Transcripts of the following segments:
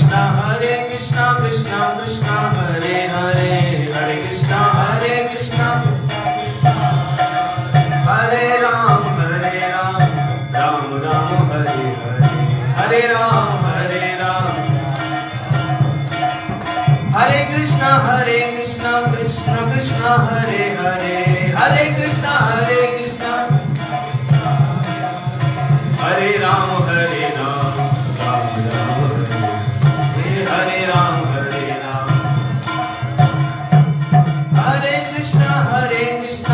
Krishna Krishna Krishna Hare Hare Hare Krishna Hare Ram Ram Ram Hare Hare Hare Ram Hare Krishna Krishna Krishna Hare Hare Hare Krishna Hare Ram Ram Ram Hare Ram Hare Krishna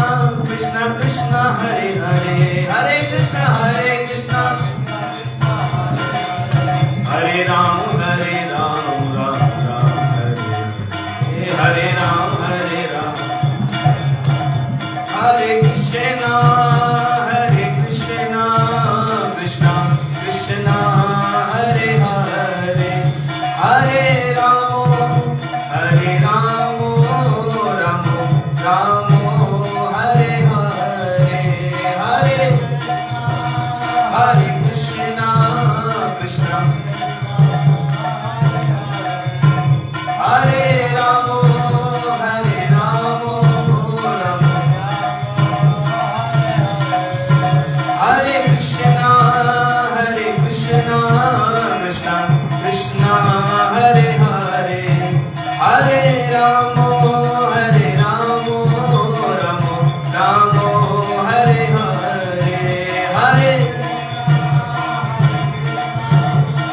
Krishna Krishna Hare Hare Hare Krishna Hare Ram Ram Ram Hare Ram Hare Krishna Krishna Krishna Hare Hare Hare Ram Ram Ram Hare Hare Hare Krishna Krishna Hare Ram Hare Krishna Krishna Krishna Hare Hare Hare Ram Ram Ram Hare Hare Hare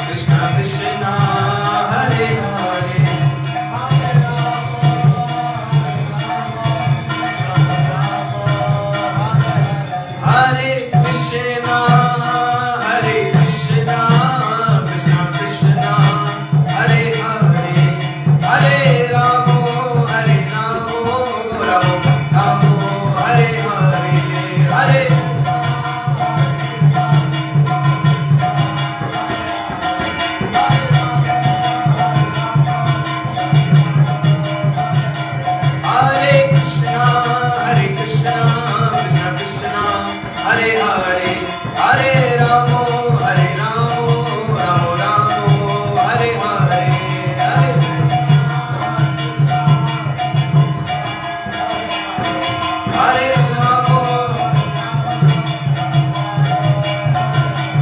Krishna Krishna Hare Hare Hare Krishna Krishna Krishna Hare Hare Hare Ram Ram Ram Hare Hare Hare Hare Krishna Krishna Krishna Hare Hare Hare Ram Ram Ram Hare Hare Hare Ram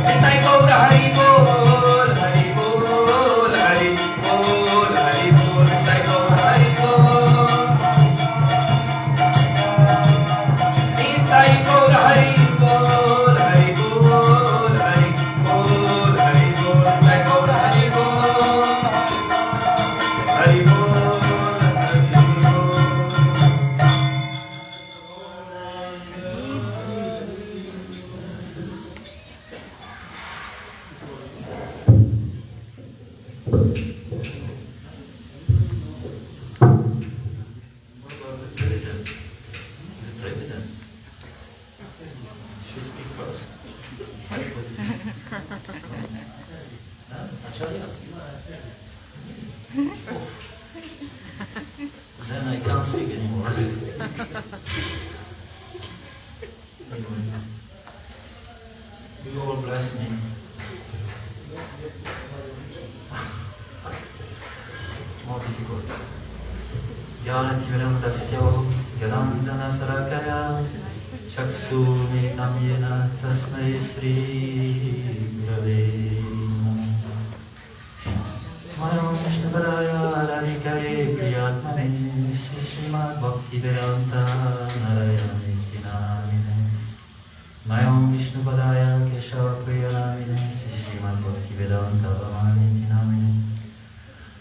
Nitai Gaur Hari Bol Hari Bol Hari Bol Hari Bol Nitai Gaur Hari Bol Nitai Gaur Hari Bol Hari Bol Hari Bol Hari Bol Nitai Gaur Hari Bol Hari Bol Hari Bol The president should speak first. Acharya. Then I can't speak anymore. You all bless me. More difficult. Jnanatimirandasya Gadanjana Sarakaya Chakshurmilitam Yena Tasmai Sri Gurave Mayam Vishnupadaya Radhikaye Priyatmane Sri Srimad Bhaktivedanta Narayana Nityanamine Mayam Vishnupadaya Keshava Priyanamine Sri Srimad Bhaktivedanta Nityanamine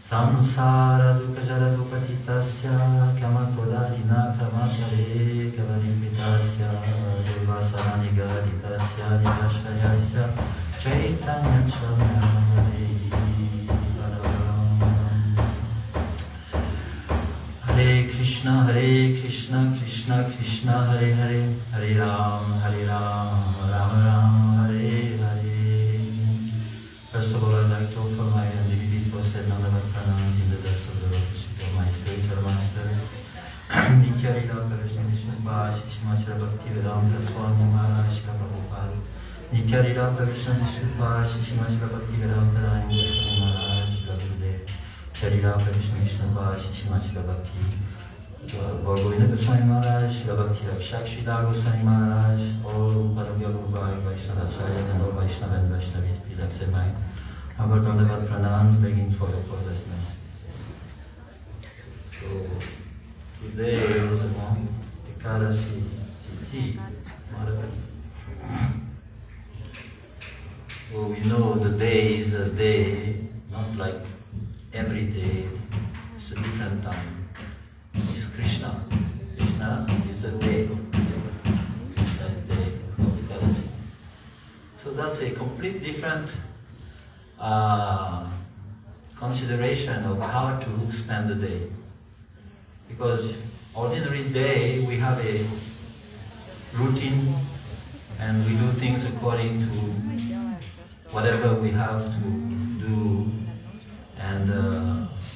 Samsara Dukkha Jara Dukkha Titasya Kamakodalina Kamakare Kavaripitasya Durvasana Nigaditasya Nigashayasya Chaitanya Chamanamane Hare Krishna Krishna Krishna Hare Hare Hare Ram Ram Ram Hare Hare. First of all, I'd like to offer my unlimited posted pranams in the dust of the lotus feet of my spiritual master, Nityalila Pravishna Shishmachara Bhaktivedanta Swami Maharaj Shila Prabhupada, Nityalila Pravishna Shishmachara Bhaktivedanta Swami Maharaj Shila Gurudev. Charira Krishna Vishnu Bhashi Shima Shila Bhakti Gauravinda Goswami Maharaj, Shila Bhakti Shakshidhar Goswami Maharaj, all Upanagya Guru Vaishnavacharyas and all Vaishnava and Vaishnavis, please accept my humble Dandavat Pranam, begging for your forgiveness. So today is Ekadashi Tithi, Maharaj. So we know the day is a day, not like every day, it's a different time. It's Krishna. Krishna is the day. Krishna is the day of Ekadashi. So that's a complete different consideration of how to spend the day. Because ordinary day we have a routine and we do things according to whatever we have to do, and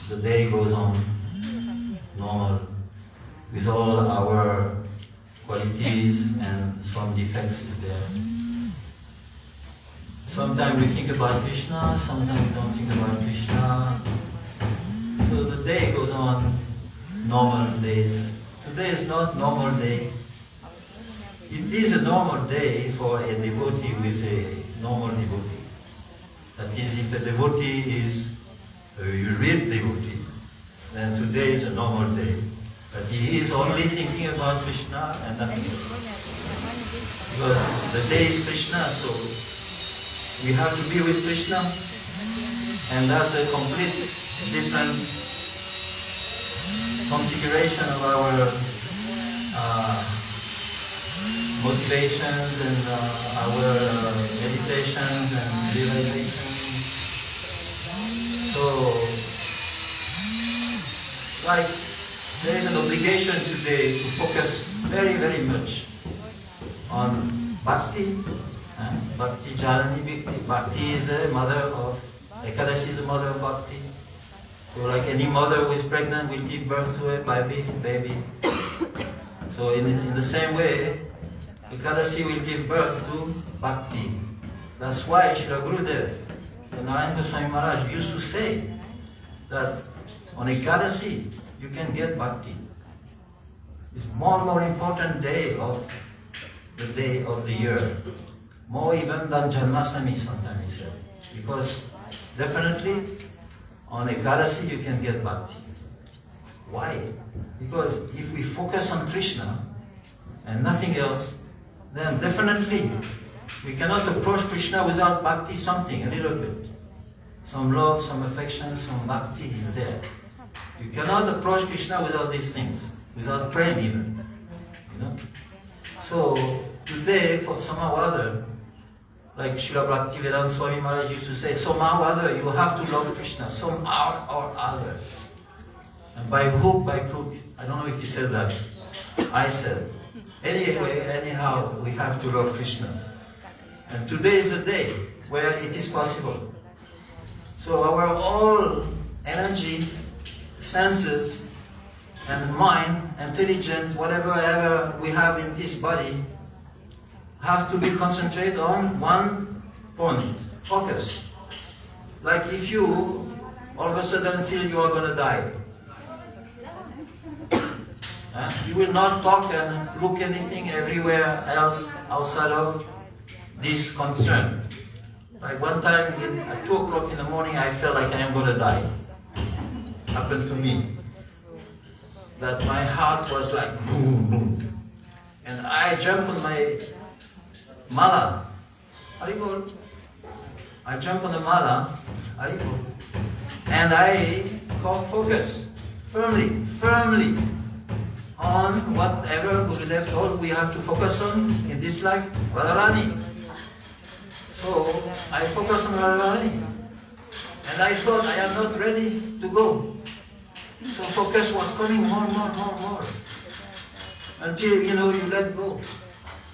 the day goes on normal with all our qualities, and some defects is there. Sometimes we think about Krishna, sometimes we don't think about Krishna. So the day goes on normal days. Today is not normal day. It is a normal day for a devotee who is a normal devotee. That is, if a devotee is a real devotee, then today is a normal day. But he is only thinking about Krishna and nothing else. Because the day is Krishna, so we have to be with Krishna, and that's a complete different configuration of our motivations and our meditations and realizations. So, like, there is an obligation today to focus very, very much on bhakti. Bhakti Janani Bhakti. Bhakti is a mother of, Ekadashi is a mother of bhakti. So like any mother who is pregnant will give birth to a baby. So in the same way, Ekadashi will give birth to bhakti. That's why Srila Gurudev, Narayana Goswami Maharaj used to say that on Ekadashi you can get bhakti. It's more important day of the year. More even than Janmashtami, sometimes he said. Because definitely on Ekadashi you can get bhakti. Why? Because if we focus on Krishna and nothing else, then definitely we cannot approach Krishna without bhakti, something, a little bit. Some love, some affection, some bhakti is there. You cannot approach Krishna without these things, without praying even. You know? So today, for somehow or other, like Srila Bhaktivedanta Swami Maharaj used to say, somehow or other you have to love Krishna, somehow or other. And by hook, by crook, I don't know if he said that. I said. Anyway, anyhow, we have to love Krishna. And today is a day where it is possible. So our all energy, senses, and mind, intelligence, whatever we have in this body, have to be concentrated on one point, focus. Like if you all of a sudden feel you are going to die, you will not talk and look anything everywhere else outside of this concern. Like one time at 2 o'clock in the morning I felt like I am going to die. Happened to me. That my heart was like boom, boom. And I jumped on my mala. Haribol. I jumped on the mala. Haribol. And I got focus firmly on whatever Gurudev told we have to focus on in this life, Radharani. So I focused on Radharani. And I thought I am not ready to go. So focus was coming more. Until, you let go.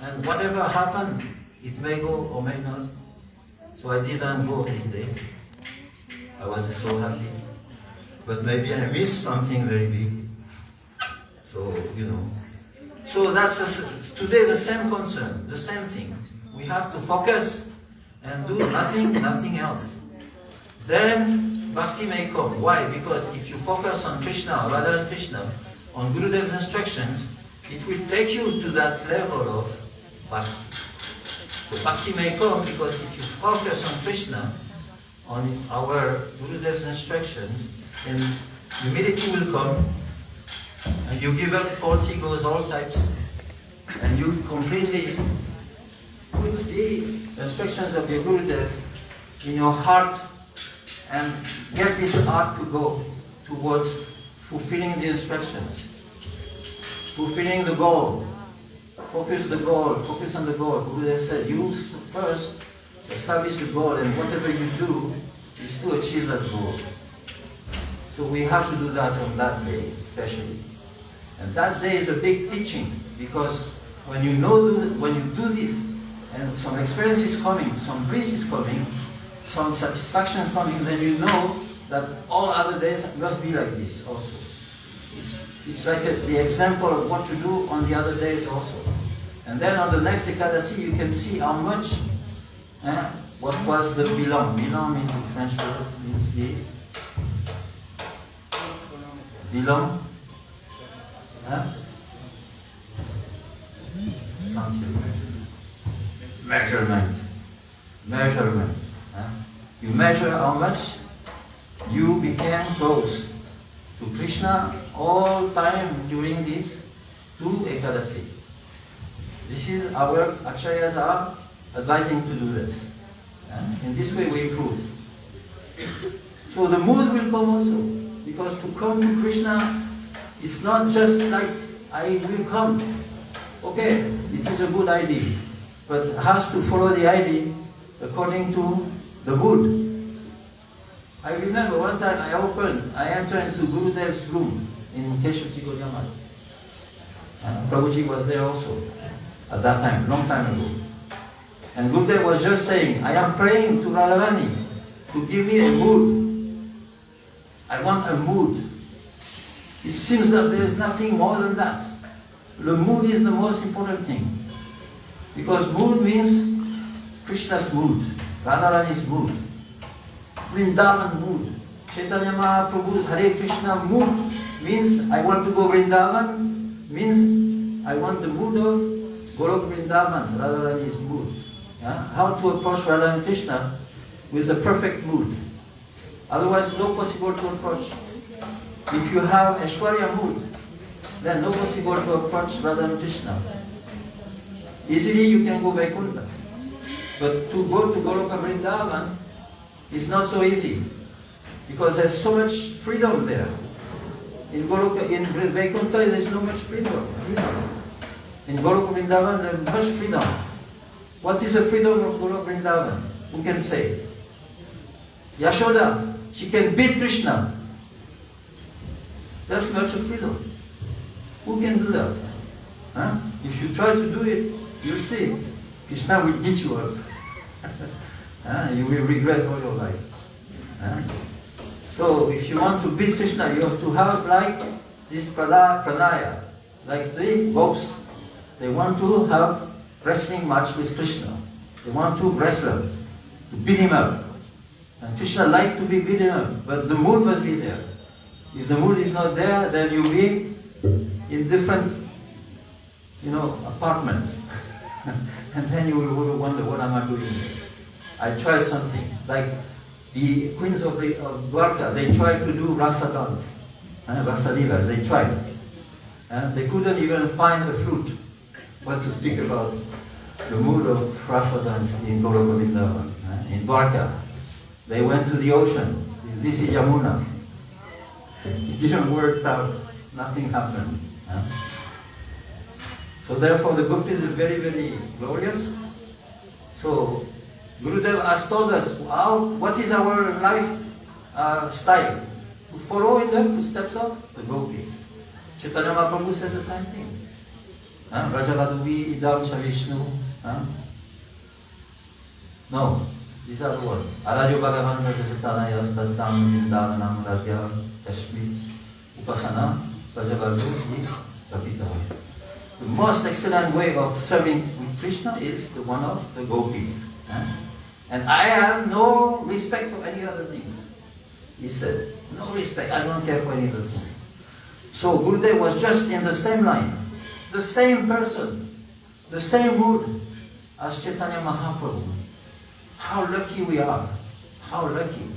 And whatever happened, it may go or may not. So I didn't go this day. I was so happy. But maybe I missed something very big. So, So today is the same concern, the same thing. We have to focus and do nothing else. Then bhakti may come. Why? Because if you focus on Krishna, Radha and Krishna, on Gurudev's instructions, it will take you to that level of bhakti. So bhakti may come because if you focus on Krishna, on our Gurudev's instructions, then humility will come, and you give up false egos, all types, and you completely put the instructions of your Gurudev in your heart and get this heart to go towards fulfilling the instructions, fulfilling the goal. Focus on the goal. Gurudev said, you first establish the goal, and whatever you do is to achieve that goal. So we have to do that on that day, especially. And that day is a big teaching, because when you do this, and some experience is coming, some bliss is coming, some satisfaction is coming, then you know that all other days must be like this also. It's like the example of what to do on the other days also. And then on the next Ekadashi, you can see how much, what was the bilam. Bilam in the French word means the bilam. Measurement. You measure how much you became close to Krishna all time during these 2 Ekadashi. This is our Acharyas are advising to do this. In this way we improve. So the mood will come also, because to come to Krishna, it's not just like I will come. Okay, it is a good idea, but it has to follow the idea according to the mood. I remember one time I entered into Gurudev's room in Keshati Gaudiya. Prabhuji was there also at that time, long time ago. And Gurudev was just saying, I am praying to Radharani to give me a mood. I want a mood. It seems that there is nothing more than that. The mood is the most important thing. Because mood means Krishna's mood, Radharani's mood, Vrindavan mood. Chaitanya Mahaprabhu's Hare Krishna mood means I want to go Vrindavan, means I want the mood of Golok Vrindavan, Radharani's mood. How to approach Radha and Krishna with a perfect mood. Otherwise, no possible to approach. If you have Aishwarya mood, then no possible to approach Radha and Krishna. Easily you can go Vaikuntha. But to go to Goloka Vrindavan is not so easy, because there's so much freedom there. In Vaikuntha there is no much freedom. In Goloka Vrindavan there is much freedom. What is the freedom of Goloka Vrindavan? Who can say? Yashoda, she can beat Krishna. That's much of freedom. Who can do that? If you try to do it, you'll see. Krishna will beat you up. You will regret all your life. So if you want to beat Krishna, you have to have like this pranaya, like the gopis. They want to have wrestling match with Krishna. They want to wrestle, to beat him up. And Krishna likes to be beaten up, but the mood must be there. If the mood is not there, then you'll be in different, apartments. And then you will wonder, what am I doing here? I tried something. Like the queens of Dwarka, they tried to do rasa dance, rasa lila, they tried. They couldn't even find a flute. What to speak about the mood of rasa dance in Goloka Vrindavan, in Dwarka. They went to the ocean. This is Yamuna. It didn't work out. Nothing happened. So therefore the gopis are very, very glorious. So Gurudev has told us what is our life style. To follow in the footsteps of the gopis. Chaitanya Mahaprabhu said the same thing. Vrajavaduvi idam cha Vishnu. No, these are the words. Arajo Bhagavan Vrajasatana Yastatam Vindavanam Radya Kashmi Upasana Vrajavaduvi Rapita. The most excellent way of serving with Krishna is the one of the gopis. And I have no respect for any other thing. he said. No respect, I don't care for any of the things. So Gurudev was just in the same line, the same person, the same mood as Chaitanya Mahaprabhu. How lucky we are, how lucky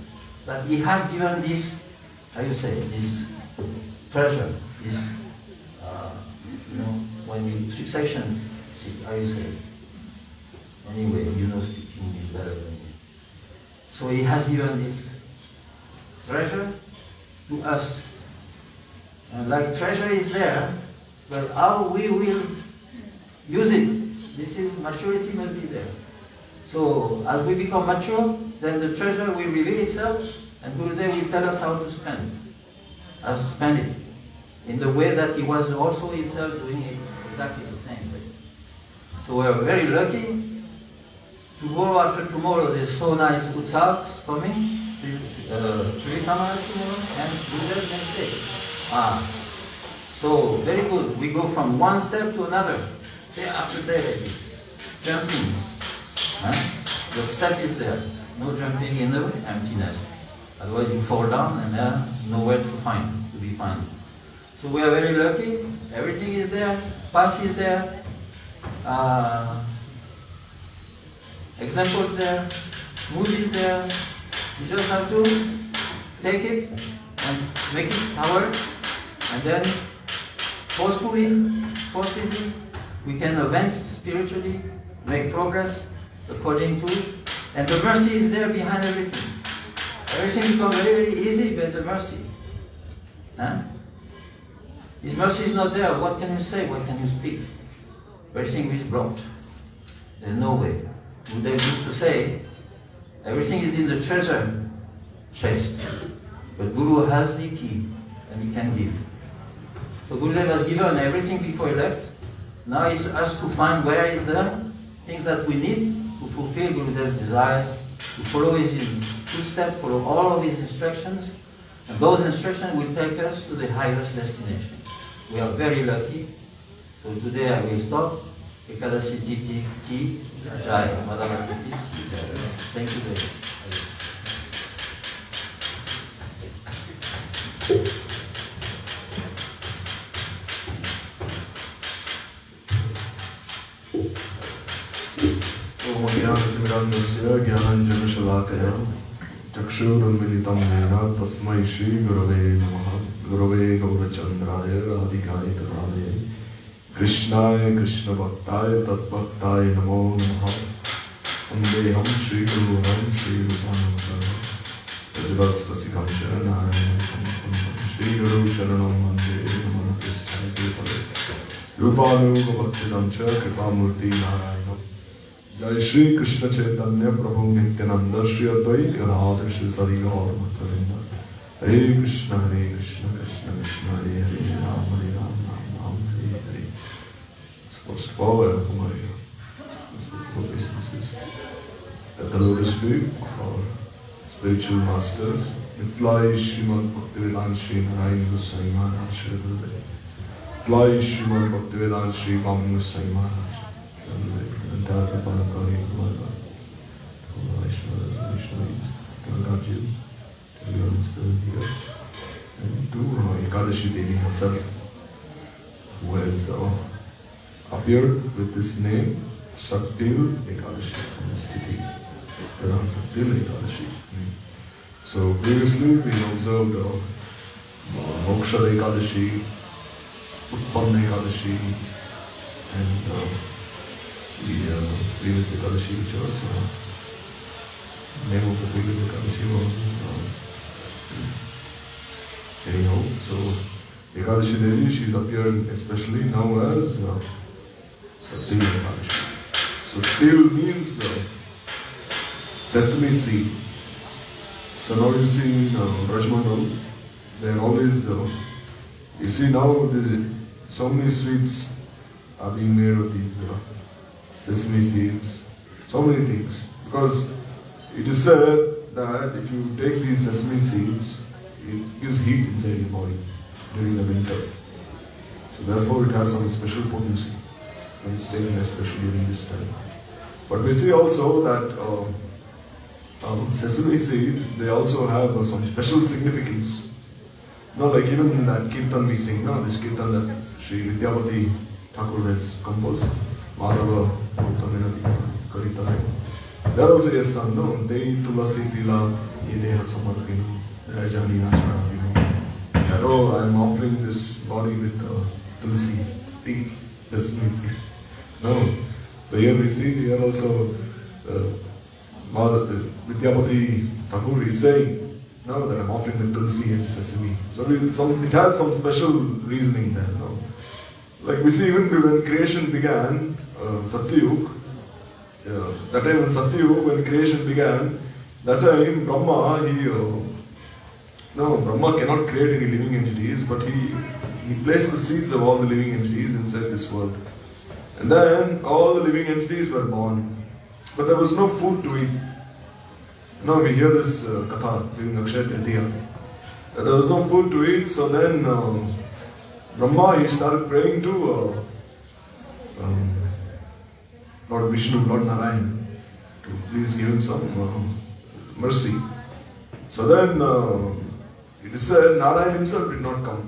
that he has given this, how you say, this treasure, this, when you, successions, how you say, anyway, you know speaking English better than me. So he has given this treasure to us. And like treasure is there, but how we will use it, this is maturity must be there. So as we become mature, then the treasure will reveal itself, and Gurudev will tell us how to spend it, in the way that he was also himself doing it exactly the same way. So we are very lucky. Tomorrow after tomorrow, there's so nice utsavs coming. Sripad tomorrow and Gurudev next day. So very good. We go from one step to another, day after day like this, jumping. The step is there. No jumping in the emptiness. Otherwise you fall down and nowhere to be found. So we are very lucky. Everything is there. Path is there. Examples there. Mood is there. You just have to take it and make it our, and then forcefully, we can advance spiritually, make progress according to it. And the mercy is there behind everything. Everything becomes very, very easy, but it's a mercy. His mercy is not there. What can you say? What can you speak? Everything is blocked. There's no way. Buddha used to say, everything is in the treasure chest, but Guru has the key and he can give. So Gurudev has given everything before he left. Now it's us to find where is there, things that we need to fulfill Gurudev's desires, to follow his footsteps, follow all of his instructions, and those instructions will take us to the highest destination. We are very lucky. So today I will stop. Ekadashi Titi Ki Jai, Madhava Titi Ki Jai. Thank you very much. ज्ञानतिमिरान्धस्य ज्ञानाञ्जनशलाकया चक्षुरुन्मिलितं येन तस्मै श्रीगुरवे नमः। गुरवे गौरचन्द्राय राधिकाय तदालये कृष्णाय कृष्णभक्ताय तद्भक्ताय नमो नमः। वन्देऽहं श्रीगुरुं श्रीरूपं रजतस्सिकं च नारायणं श्रीगुरुचरणं वन्दे नमः कृष्णाय कृपवे रूपानुगभक्तिदं च कृपामूर्ति नारायणम्। जय श्री कृष्ण चैतन्य प्रभु नित्यानंद श्री अद्वैत गदाधर श्री सरि गौर भक्तवृंद। हरे Krishna Krishna Krishna Hare Hare Ram Ram Hare Hare. First of all, for my spiritual businesses, at the lotus feet of our spiritual masters, Nitlai Srimad Bhaktivedanta Sri Narayan Goswami Maharaj Shri Gurudev. Nitlai Srimad Bhaktivedanta Sri Bham Goswami Maharaj Shri Gurudev. Entire Panakari Kumara, all the Vaishnavas, Vaishnavis, Gangaji, everyone is present here. And to Ekadashi Devi herself, who has appeared with this name, Saktil Ekadashi, Sthiti, Saktil Ekadashi. So previously we observed Moksha Ekadashi, Utpanna Ekadashi, and the previous Ekadashi, which was name of the previous Ekadashi was anyhow. So Ekadashi Devi, she's appeared especially now as Til Ekadashi. So Til means sesame seed. So now you see in Rajmahal, they are always, you see now so many sweets are being made of these sesame seeds, so many things. Because it is said that if you take these sesame seeds, it gives heat inside your body during the winter. So therefore it has some special potency when it's taken especially during this time. But we see also that sesame seed, they also have some special significance. Like even in that kirtan we sing, this kirtan that Sri Vidyapati Thakur has composed, Madhava Bhutaminati Karitare. There also is some, Dei Tulasi Tila Yedeha Samarpino, Rajani Nachara. Oh, I am offering this body with Tulsi tea, sesame seed. No. So here we see, here also Vidyapati Thakur is saying, no, that I'm offering the Tulsi and sesame. So it has some special reasoning there. No? Like we see even when creation began, Satyayug, that time when Satyayug, when creation began, that time Brahma, Brahma cannot create any living entities, but he placed the seeds of all the living entities inside this world. And then all the living entities were born. But there was no food to eat. Now we hear this katha during Akshaya Tritiya. There was no food to eat, so then Brahma, he started praying to Lord Vishnu, Lord Narayan, to please give him some mercy. So then it is said Narayan himself did not come.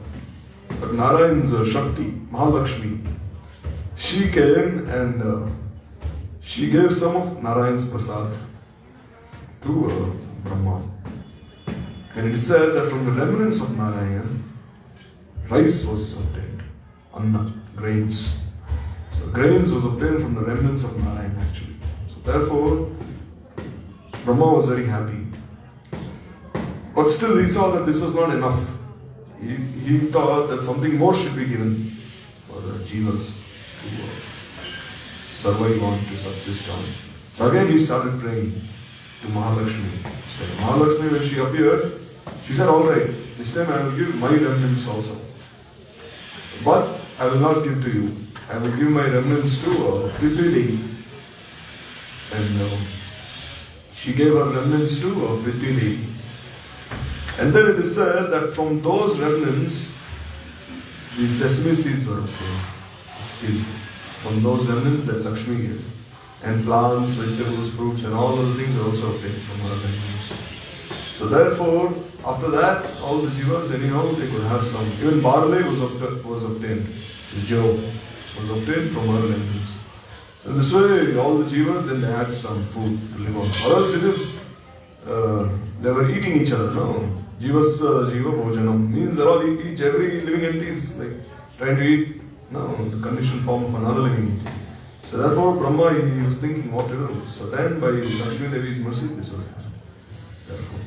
But Narayan's Shakti, Mahalakshmi, she came and she gave some of Narayan's prasad to Brahma. And it is said that from the remnants of Narayan, rice was obtained, anna, grains. So grains was obtained from the remnants of Narayan actually. So therefore, Brahma was very happy. But still he saw that this was not enough. He thought that something more should be given for the jivas to survive on, to subsist on. So again he started praying to Mahalakshmi. Mahalakshmi, when she appeared, she said, alright, this time I will give my remnants also. But I will not give to you. I will give my remnants to Prithvi Devi. And she gave her remnants to Prithvi Devi. And then it is said that from those remnants, the sesame seeds were obtained. From those remnants that Lakshmi gave. And plants, vegetables, fruits, and all those things are also obtained from her remnants. So therefore, after that, all the jivas, anyhow, they could have some. Even barley was obtained. The jow was obtained from her remnants. So this way, all the jivas, then they had some food to live on. Or else it is, they were eating each other, no? Jivas jiva bhojanam means they're all every living entity is like trying to eat, the conditioned form of another living entity. So therefore Brahma, he was thinking what to do. So then by Lakshmi Devi's mercy, this was happened. Therefore.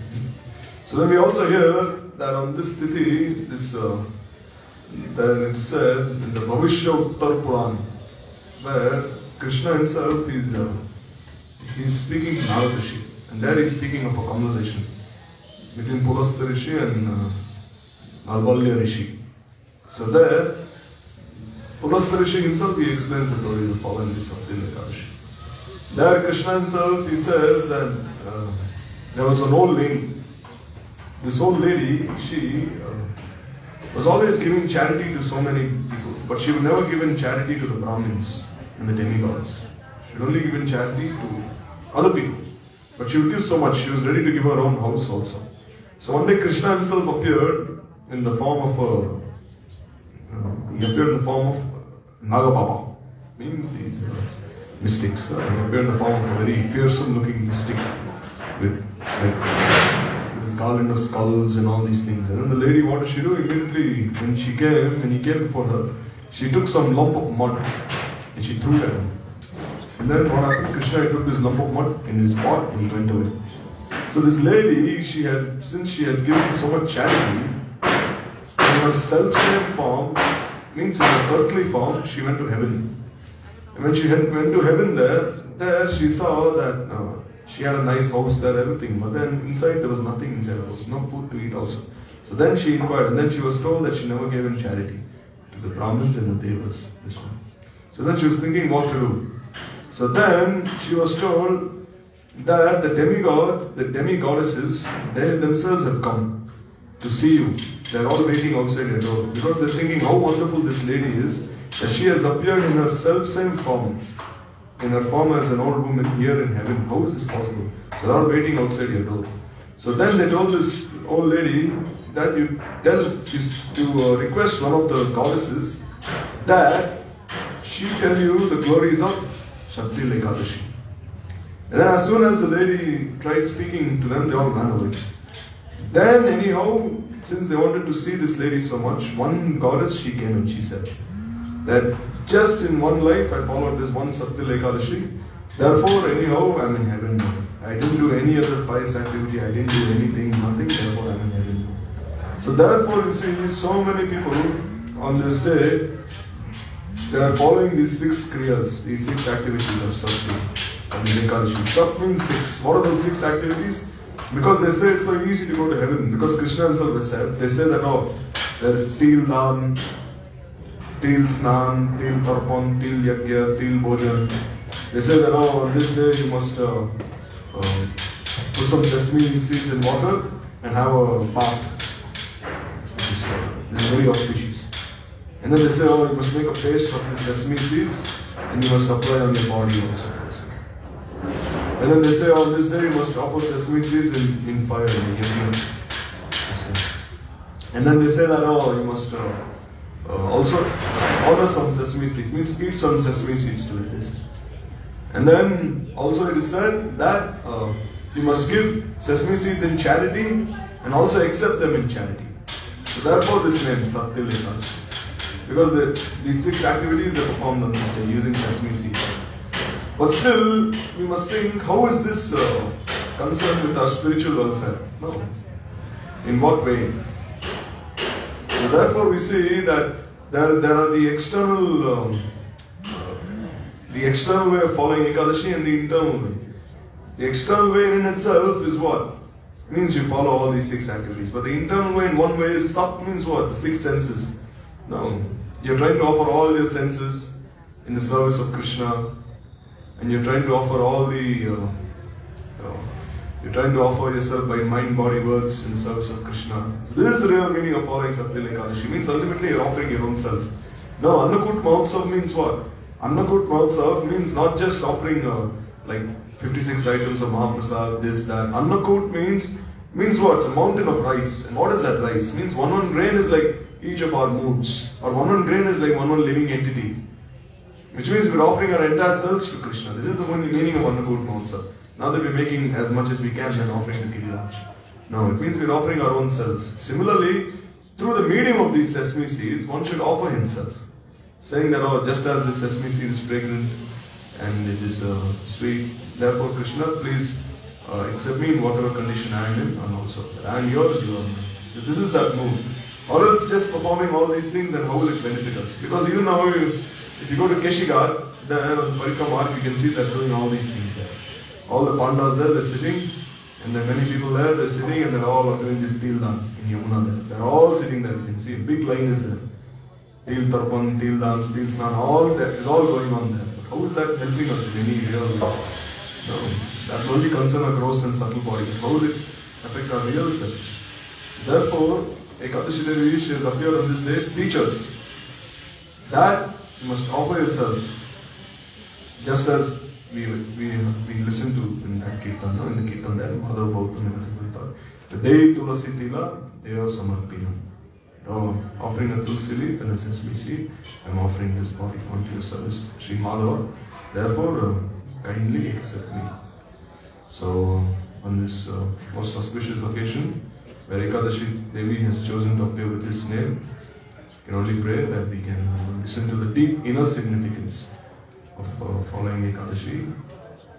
So then we also hear that on this tithi, that it is said in the Bhavishya Uttar Puran, where Krishna himself is speaking to Narada Rishi. And there he is speaking of a conversation between Pulastya Rishi and Albalya Rishi. So there, Pulastya Rishi himself, he explains the glory of the following list of Ekadashi. There Krishna himself, he says that there was an old lady. This old lady, she was always giving charity to so many people, but she would never give in charity to the Brahmins and the demigods. She would only give in charity to other people. But she would give so much, she was ready to give her own house also. So one day Krishna himself appeared in the form of he appeared in the form of Nagababa. Means these mystics. He appeared in the form of a very fearsome looking mystic with this garland of skulls and all these things. And then the lady, what did she do? Immediately when he came before her, she took some lump of mud and she threw it at him. And then what happened? Krishna took this lump of mud in his pot and he went away. So this lady, since she had given so much charity, in her self-same form, means in her earthly form, she went to heaven. And when she went to heaven there she saw that she had a nice house there, everything. But then inside there was nothing inside the house, no food to eat also. So then she inquired, and then she was told that she never gave in charity to the Brahmins and the Devas. This one. So then she was thinking what to do. So then she was told that the demigoddesses, they themselves have come to see you. They are all waiting outside your door because they are thinking how wonderful this lady is, that she has appeared in her self-same form, in her form as an old woman here in heaven. How is this possible? So without waiting outside your door. So then they told this old lady that you request one of the goddesses that she tell you the glories of Shakti Ekadashi. And then as soon as the lady tried speaking to them, they all ran away. Then anyhow, since they wanted to see this lady so much, one goddess, she came and she said that just in one life I followed this one Shakti Ekadashi. Therefore, anyhow, I'm in heaven now. I didn't do any other pious activity, I didn't do anything, nothing, therefore I'm in heaven now. So therefore, you see, so many people on this day, they are following these 6 kriyas, these 6 activities of Shakti and Ekadashi. Sat means 6. What are those 6 activities? Because they say it's so easy to go to heaven. Because Krishna himself has said, they say that, oh, there is Til Dan, Til Snan, Til Tarpan, Til Yagya, Til Bhojan. They say that, oh, on this day you must put some sesame seeds in water and have a bath. This is very auspicious. And then they say, oh, you must make a paste of the sesame seeds and you must apply on your body also. And then they say, oh, this day you must offer sesame seeds in fire, in yajna. And then they say that, oh, you must also honor some sesame seeds, means eat some sesame seeds to this. And then also it is said that you must give sesame seeds in charity and also accept them in charity. So therefore this name, Shakti Ekadashi. Because these 6 activities are performed on this day using sesame seeds. But still, we must think, how is this concerned with our spiritual welfare? No. In what way? So therefore we see that there are the external way of following Ekadashi and the internal way. The external way in itself is what? It means you follow all these 6 activities. But the internal way in one way is Sat means what? The 6 senses. No. You're trying to offer all your senses in the service of Krishna. And you're trying to offer all the, you're trying to offer yourself by mind, body, words in the service of Krishna. So this is the real meaning of following Shakti Ekadashi. Means ultimately you're offering your own self. Now Annakut Mahotsav means what? Annakut Mahotsav means not just offering like 56 items of Mahaprasad, this, that. Annakut means what? It's a mountain of rice. And what is that rice? It means one grain is like each of our moods. Or one grain is like one living entity. Which means we're offering our entire selves to Krishna. This is the only meaning of Annakut Mahotsav. Not that we're making as much as we can and offering to Giriraj. No, it means we're offering our own selves. Similarly, through the medium of these sesame seeds, one should offer himself. Saying that, oh, just as the sesame seed is fragrant and it is sweet, therefore Krishna, please accept me in whatever condition I am in, and also I am yours, you are mine. So this is that mood. Or else just performing all these things, and how will it benefit us? Because you know, if you go to Keshigarh, there on Parikramark, you can see they're doing all these things there. All the pandas there, they're sitting, and there are many people there, they're sitting, and they're all doing this Til Dan in Yamuna there. They're all sitting there, you can see a big line is there. Til Tarpan, Til Dance, Til Snan, all that is all going on there. But how is that helping us in any real way? No, that will only concern our gross and subtle body. How will it affect our real self? Therefore, Ekadashi Devi, she has appeared on this day, teach us that you must offer yourself just as we listen to in that Kirtan, no? In the Kirtan there, Madhav Bhautam, the day Tulasi Tila, Deva Samarpinam. Offering a tulsi leaf and a sesame seed, I'm offering this body onto your service, Sri Madhava. Therefore, kindly accept me. So, on this most auspicious occasion, where Ekadashi Devi has chosen to appear with this name, we can only pray that we can listen to the deep inner significance of following Ekadashi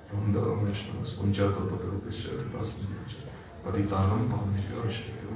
from the Vaishnavas. Uncha Kalpatarupishya Kripasamudyacha Patitanam Pavanebhyo Vaishnavyo.